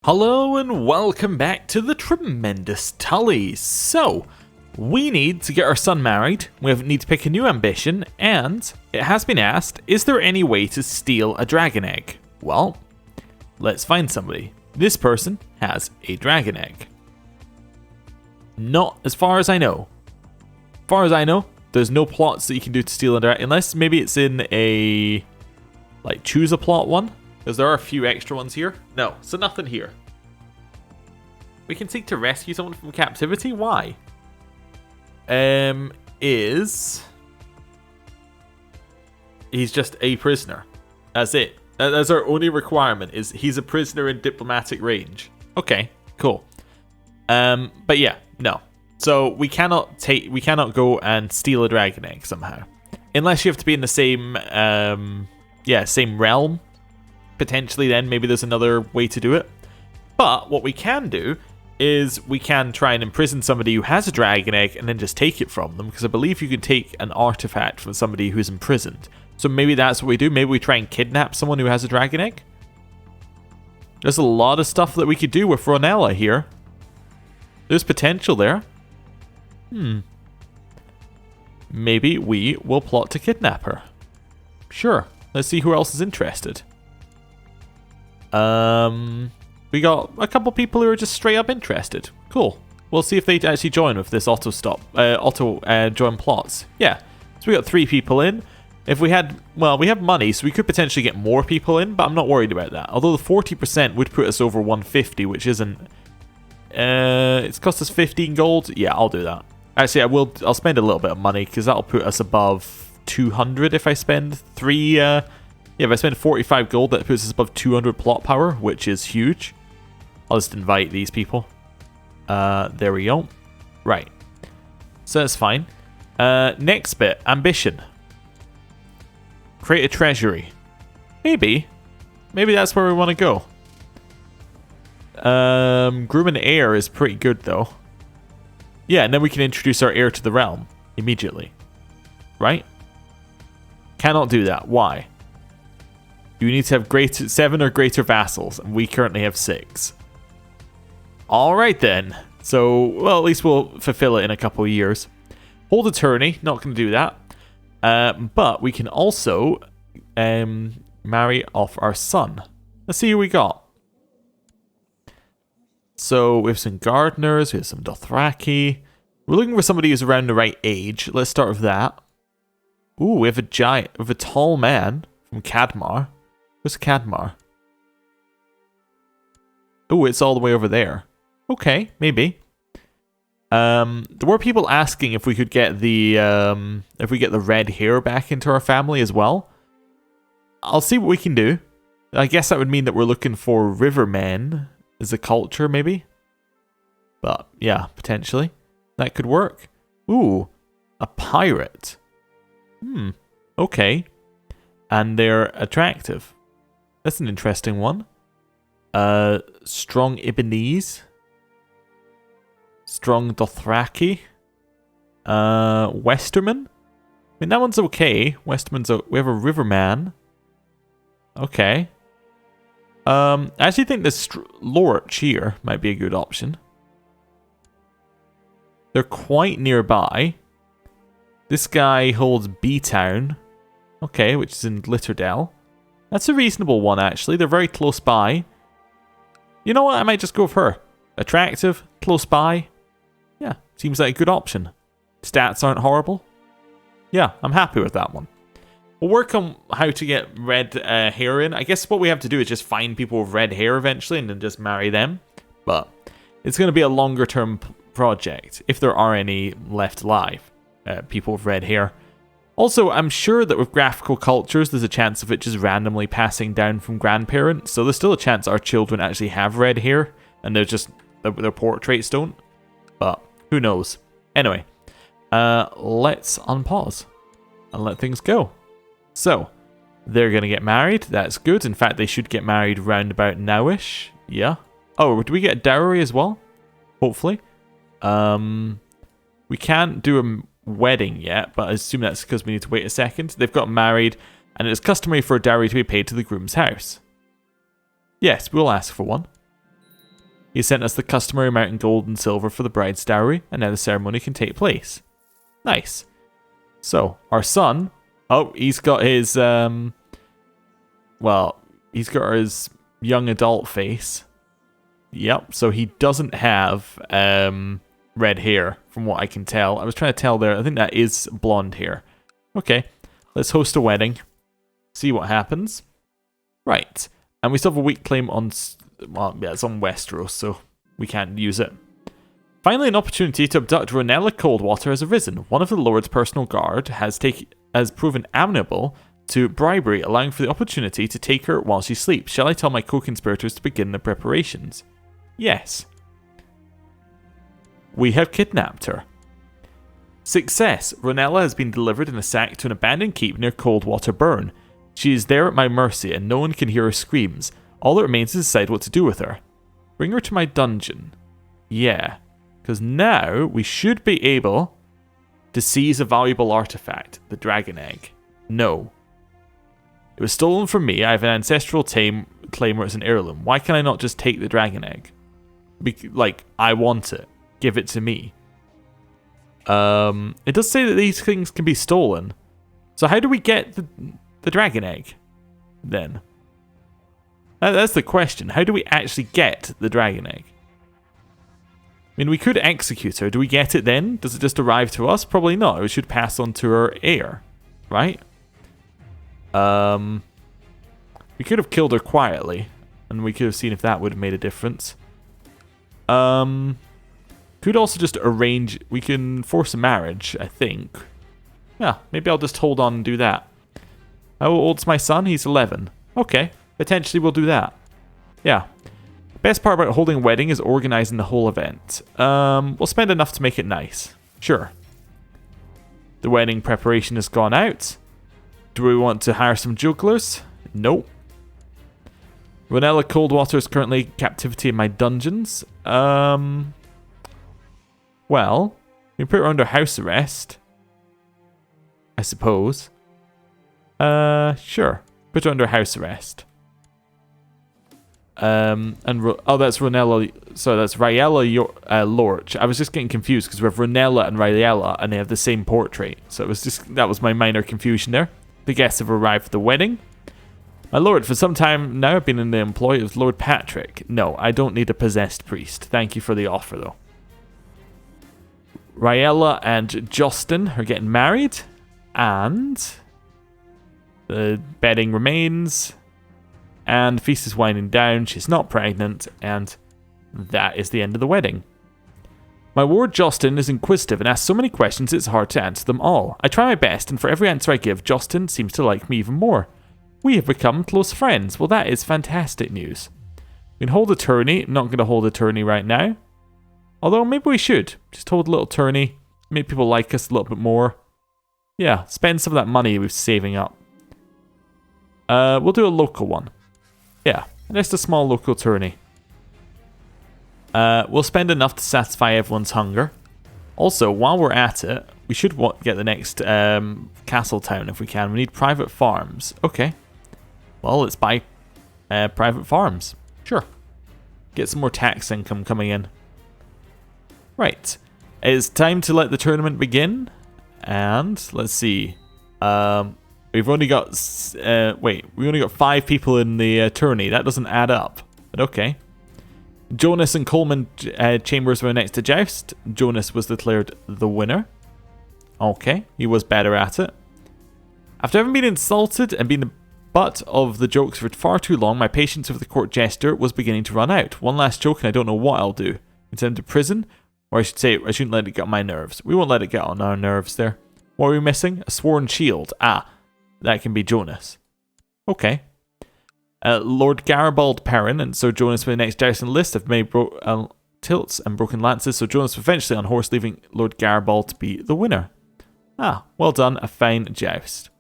Hello and welcome back to the tremendous Tullys. So, we need to get our son married, we need to pick a new ambition, and it has been asked, is there any way to steal a dragon egg? Well, let's find somebody. This person has a dragon egg. Not as far as I know. As far as I know, there's no plots that you can do to steal a dragon, unless maybe it's in a, choose a plot one. Because there are a few extra ones here. No, so nothing here. We can seek to rescue someone from captivity? Why? He's just a prisoner. That's it. That's our only requirement, is he's a prisoner in diplomatic range. Okay, cool. But yeah, no. So we cannot go and steal a dragon egg somehow. Unless you have to be in the same same realm. Potentially then maybe there's another way to do it. But what we can do is we can try and imprison somebody who has a dragon egg and then just take it from them, because I believe you can take an artifact from somebody who's imprisoned. So maybe that's what we do. Maybe we try and kidnap someone who has a dragon egg. There's a lot of stuff that we could do with Ronella here. There's potential there. Maybe we will plot to kidnap her. Sure. Let's see who else is interested. We got a couple people who are just straight up interested. Cool. We'll see if they actually join with this auto join plots. Yeah. So we got 3 people in. If we had, we have money, so we could potentially get more people in, but I'm not worried about that. Although the 40% would put us over 150, which isn't. It's cost us 15 gold. Yeah, I'll do that. Actually, I'll spend a little bit of money because that'll put us above 200 if I spend 3. If I spend 45 gold, that puts us above 200 plot power, which is huge. I'll just invite these people. There we go. Right. So that's fine. Next bit, ambition. Create a treasury. Maybe that's where we want to go. Groom an heir is pretty good, though. Yeah, and then we can introduce our heir to the realm immediately. Right? Cannot do that. Why? You need to have 7 or greater vassals, and we currently have 6. Alright then. So, well, at least we'll fulfill it in a couple of years. Hold attorney, not going to do that. But we can also marry off our son. Let's see who we got. So, we have some gardeners, we have some Dothraki. We're looking for somebody who's around the right age. Let's start with that. Ooh, we have a tall man from Cadmar. Where's Cadmar? Oh, it's all the way over there. Okay, maybe. There were people asking if we could get the red hair back into our family as well. I'll see what we can do. I guess that would mean that we're looking for rivermen as a culture, maybe. But yeah, potentially that could work. Ooh, a pirate. Okay, and they're attractive. That's an interesting one. Strong Ibonese. Strong Dothraki. Westerman. I mean, that one's okay. We have a Riverman. Okay. I actually think this Lorch here might be a good option. They're quite nearby. This guy holds B-Town. Okay, which is in Litterdale. That's a reasonable one, actually. They're very close by. You know what? I might just go with her. Attractive, close by. Yeah, seems like a good option. Stats aren't horrible. Yeah, I'm happy with that one. We'll work on how to get red hair in. I guess what we have to do is just find people with red hair eventually and then just marry them. But it's going to be a longer term project, if there are any left alive. People with red hair. Also, I'm sure that with graphical cultures, there's a chance of it just randomly passing down from grandparents. So there's still a chance our children actually have red hair, and they're just their portraits don't. But who knows? Anyway, let's unpause and let things go. So they're gonna get married. That's good. In fact, they should get married round about nowish. Yeah. Oh, do we get a dowry as well? Hopefully. We can't do a wedding yet, but I assume that's because we need to wait a second. They've got married, and it is customary for a dowry to be paid to the groom's house. Yes, we'll ask for one. He sent us the customary amount in gold and silver for the bride's dowry, and now the ceremony can take place. Nice. So, our son... Oh, he's got his... well, he's got his young adult face. Yep, so he doesn't have red hair, from what I can tell. I was trying to tell there. I think that is blonde hair. Okay, let's host a wedding. See what happens. Right, and we still have a weak claim on... Well, yeah, it's on Westeros, so we can't use it. Finally, an opportunity to abduct Rhaenella Coldwater has arisen. One of the Lord's personal guard has proven amenable to bribery, allowing for the opportunity to take her while she sleeps. Shall I tell my co-conspirators to begin the preparations? Yes. We have kidnapped her. Success! Rhaenella has been delivered in a sack to an abandoned keep near Coldwater Burn. She is there at my mercy, and no one can hear her screams. All that remains is to decide what to do with her. Bring her to my dungeon. Yeah. Because now we should be able to seize a valuable artifact, the dragon egg. No. It was stolen from me. I have an ancestral claim where it's an heirloom. Why can I not just take the dragon egg? Like, I want it. Give it to me. It does say that these things can be stolen. So how do we get the dragon egg then? That's the question. How do we actually get the dragon egg? I mean, we could execute her. Do we get it then? Does it just arrive to us? Probably not. It should pass on to her heir, right? We could have killed her quietly, and we could have seen if that would have made a difference. Could also just arrange... We can force a marriage, I think. Yeah, maybe I'll just hold on and do that. How old's my son? He's 11. Okay, potentially we'll do that. Yeah. Best part about holding a wedding is organizing the whole event. We'll spend enough to make it nice. Sure. The wedding preparation has gone out. Do we want to hire some jugglers? Nope. Rhaenella Coldwater is currently in captivity in my dungeons. Well, we put her under house arrest. I suppose. Sure. Put her under house arrest. Oh, that's Rhaenella. So that's Rhaella Lorch. I was just getting confused because we have Rhaenella and Rhaella, and they have the same portrait. So it was that was my minor confusion there. The guests have arrived for the wedding. My lord, for some time now I've been in the employ of Lord Patrick. No, I don't need a possessed priest. Thank you for the offer, though. Rhaella and Justin are getting married, and the bedding remains, and the feast is winding down. She's not pregnant, and that is the end of the wedding. My ward Justin is inquisitive and asks so many questions it's hard to answer them all. I try my best, and for every answer I give, Justin seems to like me even more. We have become close friends. Well, that is fantastic news. We can hold a tourney. I'm not going to hold a tourney right now. Although, maybe we should. Just hold a little tourney. Make people like us a little bit more. Yeah, spend some of that money we're saving up. We'll do a local one. Yeah, just a small local tourney. We'll spend enough to satisfy everyone's hunger. Also, while we're at it, we should get the next castle town if we can. We need private farms. Okay. Well, let's buy private farms. Sure. Get some more tax income coming in. Right. It's time to let the tournament begin. And let's see. We've only got... we only got 5 people in the tourney. That doesn't add up. But okay. Jonas and Coleman Chambers were next to joust. Jonas was declared the winner. Okay, he was better at it. After having been insulted and been the butt of the jokes for far too long, my patience with the court jester was beginning to run out. One last joke and I don't know what I'll do. Send him to prison? Or I should say, I shouldn't let it get on my nerves. We won't let it get on our nerves there. What are we missing? A sworn shield. Ah, that can be Jonas. Okay. Lord Garibald Perrin and Sir Jonas were the next jousting list have made tilts and broken lances, so Jonas was eventually on horse, leaving Lord Garibald to be the winner. Ah, well done, a fine joust.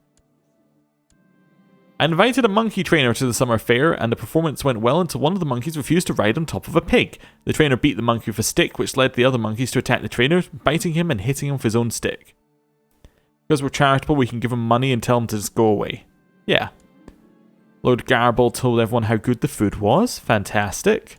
I invited a monkey trainer to the summer fair, and the performance went well until one of the monkeys refused to ride on top of a pig. The trainer beat the monkey with a stick, which led the other monkeys to attack the trainer, biting him and hitting him with his own stick. Because we're charitable, we can give him money and tell him to just go away. Yeah. Lord Garibald told everyone how good the food was. Fantastic.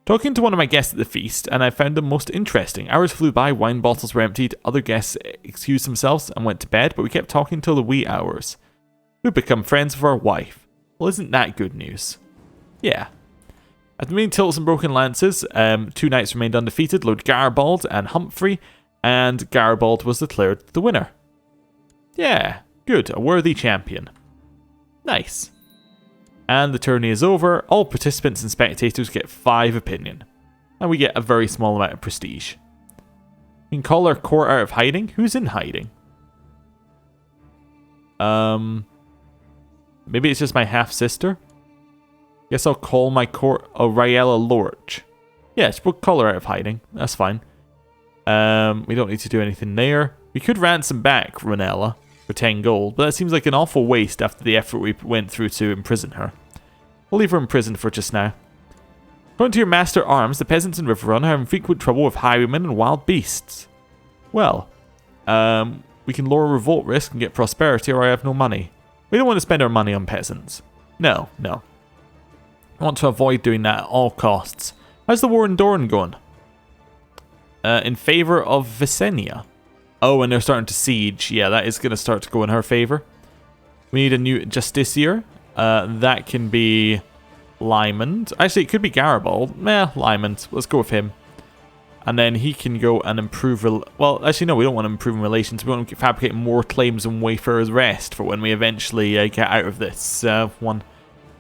Talking to one of my guests at the feast, and I found them most interesting. Hours flew by, wine bottles were emptied, other guests excused themselves and went to bed, but we kept talking till the wee hours. We've become friends with our wife. Well, isn't that good news? Yeah. After meeting tilts and broken lances, 2 knights remained undefeated, Lord Garibald and Humphrey, and Garibald was declared the winner. Yeah, good, a worthy champion. Nice. And the tourney is over. All participants and spectators get 5 opinion. And we get a very small amount of prestige. We can call our court out of hiding. Who's in hiding? Maybe it's just my half-sister? Guess I'll call my court... Oh, Riella Lorch. Yes, we'll call her out of hiding. That's fine. We don't need to do anything there. We could ransom back Ranella for 10 gold, but that seems like an awful waste after the effort we went through to imprison her. We'll leave her imprisoned for just now. According to your master arms, the peasants in Riverrun are having frequent trouble with highwaymen and wild beasts. Well, we can lower revolt risk and get prosperity, or I have no money. We don't want to spend our money on peasants. No. I want to avoid doing that at all costs. How's the war in Dorne going? In favour of Visenya. Oh, and they're starting to siege. Yeah, that is going to start to go in her favour. We need a new justiciar. That can be Lymond. Actually, it could be Garibald. Lymond. Let's go with him. And then he can go and improve... Well, actually, no, we don't want to improve relations. We want to fabricate more claims on Wayfarer's Rest for when we eventually get out of this one.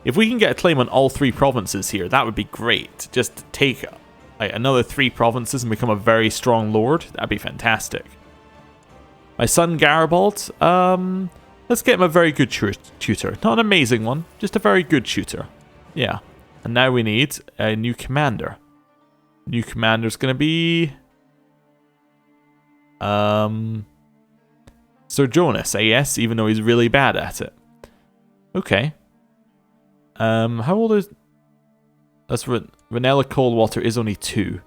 If we can get a claim on all 3 provinces here, that would be great. Just take another 3 provinces and become a very strong lord. That'd be fantastic. My son Garibald, let's get him a very good tutor. Not an amazing one, just a very good tutor. Yeah. And now we need a new commander. New commander's going to be... Sir Jonas, yes, even though he's really bad at it. Okay. How old is... That's Ranella Coldwater is only 2.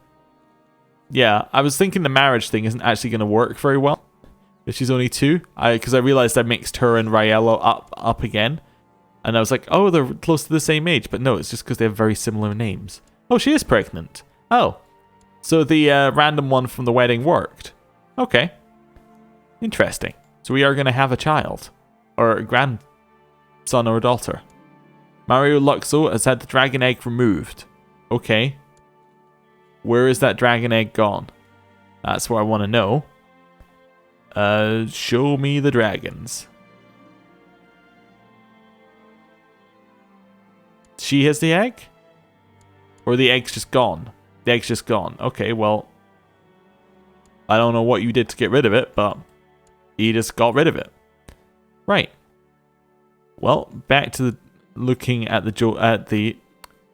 Yeah, I was thinking the marriage thing isn't actually going to work very well. If she's only 2. Because I realized I mixed her and Riella up again. And I was like, oh, they're close to the same age. But no, it's just because they have very similar names. Oh, she is pregnant. Oh. So the random one from the wedding worked. Okay. Interesting. So we are going to have a child. Or a grandson or a daughter. Mario Luxo has had the dragon egg removed. Okay. Where is that dragon egg gone? That's what I want to know. Show me the dragons. She has the egg? Or the egg's just gone? The egg's just gone. Okay, well. I don't know what you did to get rid of it, but you just got rid of it. Right. Well, back to the looking at the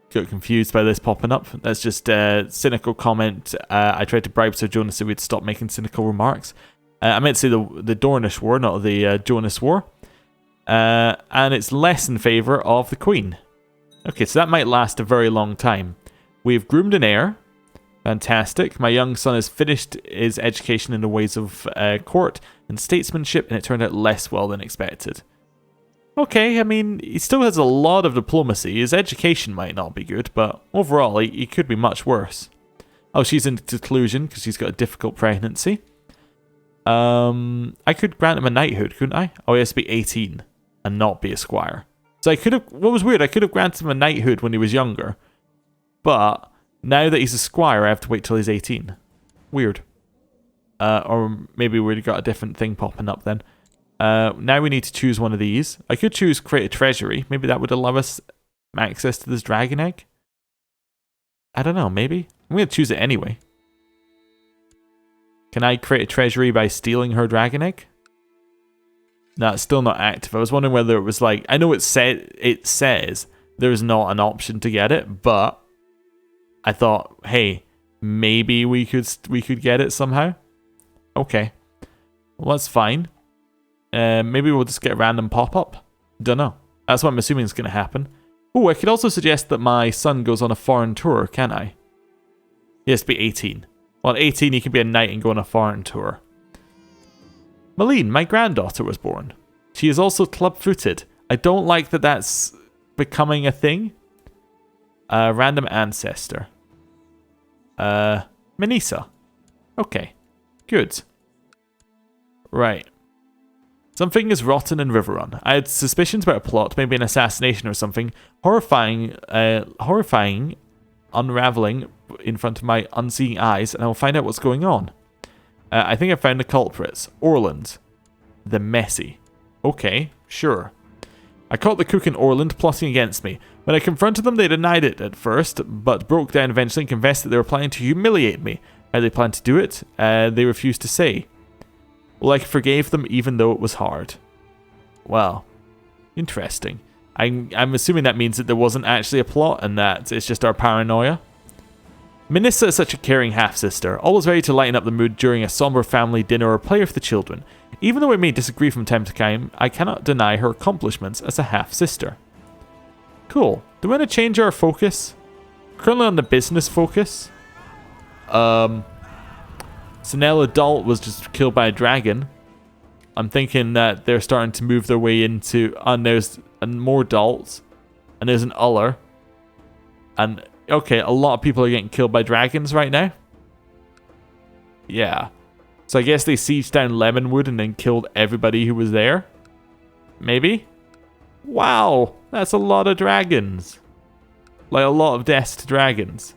got confused by this popping up. That's just a cynical comment. I tried to bribe Sir Jonas so we'd stop making cynical remarks. I meant to say the Dornish War, not the Jonas War. And it's less in favour of the Queen. Okay, so that might last a very long time. We've groomed an heir. Fantastic. My young son has finished his education in the ways of court and statesmanship, and it turned out less well than expected. Okay, I mean, he still has a lot of diplomacy. His education might not be good, but overall, he could be much worse. Oh, she's in seclusion because she's got a difficult pregnancy. I could grant him a knighthood, couldn't I? Oh, he has to be 18 and not be a squire. So I could have... What was weird, I could have granted him a knighthood when he was younger. But now that he's a squire, I have to wait till he's 18. Weird. Or maybe we've got a different thing popping up then. Now we need to choose one of these. I could choose create a treasury. Maybe that would allow us access to this dragon egg. I don't know, maybe. I'm going to choose it anyway. Can I create a treasury by stealing her dragon egg? No, it's still not active. I was wondering whether it was like... I know it says there's not an option to get it, but I thought, hey, maybe we could get it somehow. Okay. Well, that's fine. Maybe we'll just get a random pop-up. Don't know. That's what I'm assuming is going to happen. Oh, I could also suggest that my son goes on a foreign tour, can I? He has to be 18. Well, at 18, he can be a knight and go on a foreign tour. Malene, my granddaughter, was born. She is also club-footed. I don't like that that's becoming a thing. Random ancestor. Manisa. Okay, good. Right. Something is rotten in Riverrun. I had suspicions about a plot, maybe an assassination or something. Horrifying, unraveling in front of my unseeing eyes, and I will find out what's going on. I think I found the culprits. Orland. The Messy. Okay, sure. I caught the cook in Orland plotting against me. When I confronted them, they denied it at first, but broke down eventually and confessed that they were planning to humiliate me. How they planned to do it, they refused to say. Well, I forgave them even though it was hard. Wow. Interesting. I'm assuming that means that there wasn't actually a plot and that it's just our paranoia. Manissa is such a caring half-sister, always ready to lighten up the mood during a somber family dinner or play with the children. Even though we may disagree from time to time, I cannot deny her accomplishments as a half-sister. Cool. Do we want to change our focus? Currently on the business focus. Sinella Dalt was just killed by a dragon. I'm thinking that they're starting to move their way into... And there's more Dalts. And there's an Uller. And, okay, a lot of people are getting killed by dragons right now. Yeah. So I guess they sieged down Lemonwood and then killed everybody who was there. Maybe? Wow, that's a lot of dragons. Like, a lot of deaths to dragons.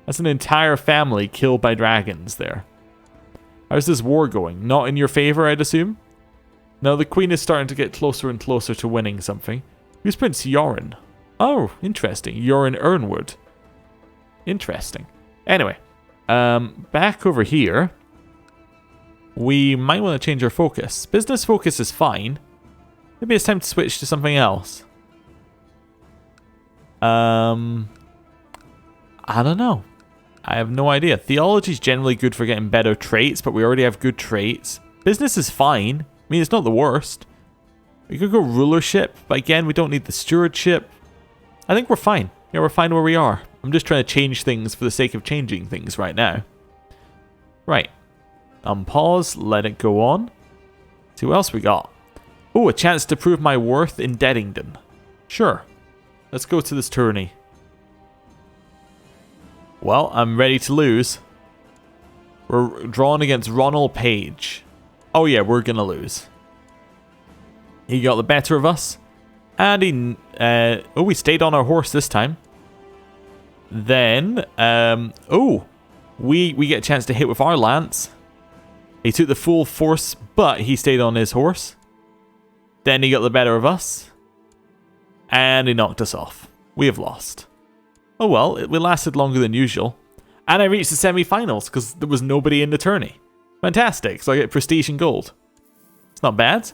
That's an entire family killed by dragons there. How's this war going? Not in your favor, I'd assume? No, the queen is starting to get closer and closer to winning something. Who's Prince Yoren? Oh, interesting. Yoren Ernwood. Interesting. Anyway, back over here. We might want to change our focus. Business focus is fine. Maybe it's time to switch to something else. I don't know. I have no idea. Theology is generally good for getting better traits, but we already have good traits. Business is fine. I mean, it's not the worst. We could go rulership, but again, we don't need the stewardship. I think we're fine. Yeah, we're fine where we are. I'm just trying to change things for the sake of changing things right now. Right. Unpause, let it go on. See what else we got. Oh, a chance to prove my worth in Deadington. Sure. Let's go to this tourney. Well, I'm ready to lose. We're drawn against Ronald Page. Oh yeah, we're gonna lose. He got the better of us. And he... we stayed on our horse this time. Then... we get a chance to hit with our lance. He took the full force, but he stayed on his horse. Then he got the better of us. And he knocked us off. We have lost. Oh well, we lasted longer than usual. And I reached the semi-finals because there was nobody in the tourney. Fantastic, so I get prestige and gold. It's not bad.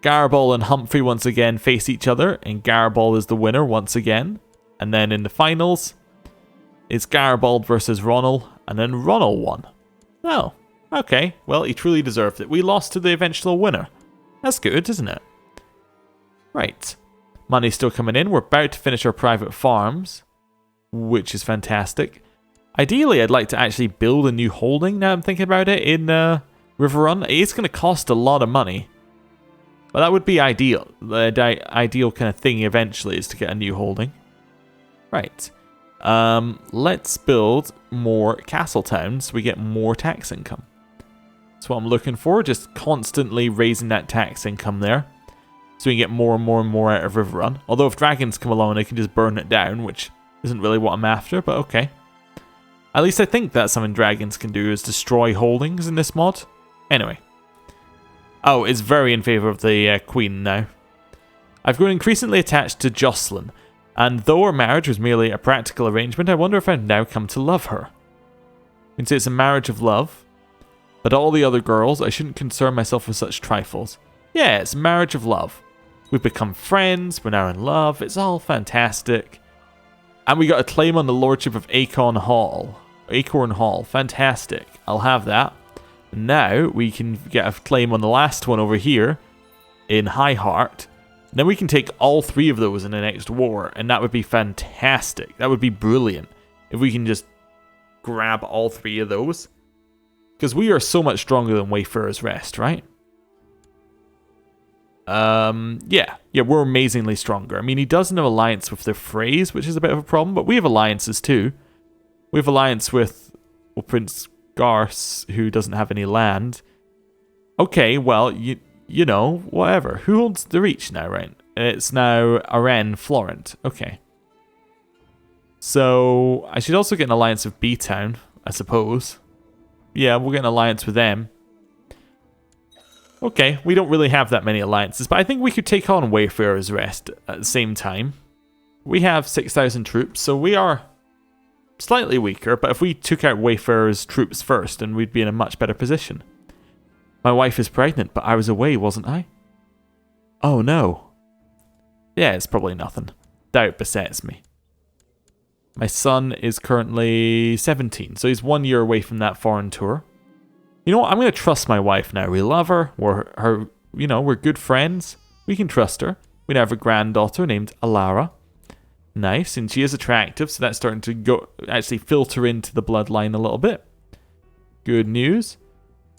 Garball and Humphrey once again face each other, and Garball is the winner once again. And then in the finals, it's Garball versus Ronald, and then Ronald won. Oh, okay, well, he truly deserved it. We lost to the eventual winner. That's good, isn't it? Right. Money's still coming in. We're about to finish our private farms, which is fantastic. Ideally, I'd like to actually build a new holding, now I'm thinking about it, in Riverrun. It's going to cost a lot of money, but that would be ideal. The ideal kind of thing eventually is to get a new holding. Right. Let's build more castle towns so we get more tax income. That's what I'm looking for, just constantly raising that tax income there. So we can get more and more and more out of Riverrun. Although if dragons come along, they can just burn it down, which isn't really what I'm after, but okay. At least I think that's something dragons can do, is destroy holdings in this mod. Anyway. Oh, it's very in favour of the queen now. I've grown increasingly attached to Jocelyn, and though our marriage was merely a practical arrangement, I wonder if I've now come to love her. You can say it's a marriage of love, but all the other girls, I shouldn't concern myself with such trifles. Yeah, it's a marriage of love. We've become friends, we're now in love, it's all fantastic. And we got a claim on the lordship of Acorn Hall. Fantastic. I'll have that. Now we can get a claim on the last one over here in High Heart. Then we can take all three of those in the next war, and that would be fantastic. That would be brilliant if we can just grab all three of those. Because we are so much stronger than Wayfarer's Rest, right? Yeah, we're amazingly stronger. I mean, he doesn't have alliance with the Freys, which is a bit of a problem, but we have alliances too. We have alliance with Prince Garce, who doesn't have any land. Okay, well, you know, whatever. Who holds the Reach now, right? It's now Aren Florent. Okay. So, I should also get an alliance with B-Town, I suppose. Yeah, we'll get an alliance with them. Okay, we don't really have that many alliances, but I think we could take on Wayfarer's Rest at the same time. We have 6,000 troops, so we are slightly weaker, but if we took out Wayfarer's troops first, then we'd be in a much better position. My wife is pregnant, but I was away, wasn't I? Oh no. Yeah, it's probably nothing. Doubt besets me. My son is currently 17, so he's 1 year away from that foreign tour. You know what? I'm going to trust my wife now. We love her. We're good friends. We can trust her. We now have a granddaughter named Alara. Nice, and she is attractive, so that's starting to actually filter into the bloodline a little bit. Good news.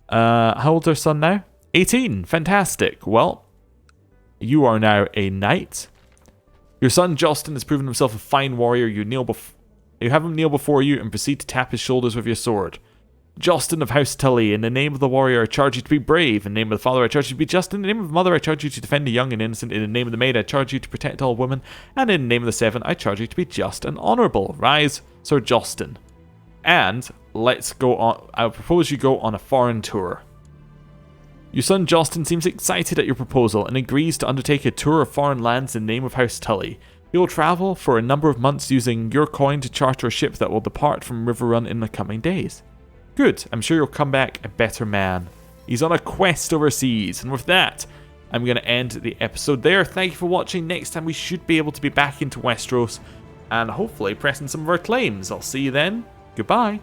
How old's our son now? 18. Fantastic. Well, you are now a knight. Your son Justin has proven himself a fine warrior. You have him kneel before you and proceed to tap his shoulders with your sword. Justin of House Tully, in the name of the warrior, I charge you to be brave. In the name of the father, I charge you to be just. In the name of the mother, I charge you to defend the young and innocent. In the name of the maid, I charge you to protect all women. And in the name of the seven, I charge you to be just and honourable. Rise, Sir Justin. And let's go on. I propose you go on a foreign tour. Your son Justin seems excited at your proposal and agrees to undertake a tour of foreign lands in the name of House Tully. He will travel for a number of months using your coin to charter a ship that will depart from Riverrun in the coming days. Good, I'm sure you'll come back a better man. He's on a quest overseas, and with that, I'm going to end the episode there. Thank you for watching. Next time we should be able to be back into Westeros and hopefully pressing some of our claims. I'll see you then. Goodbye.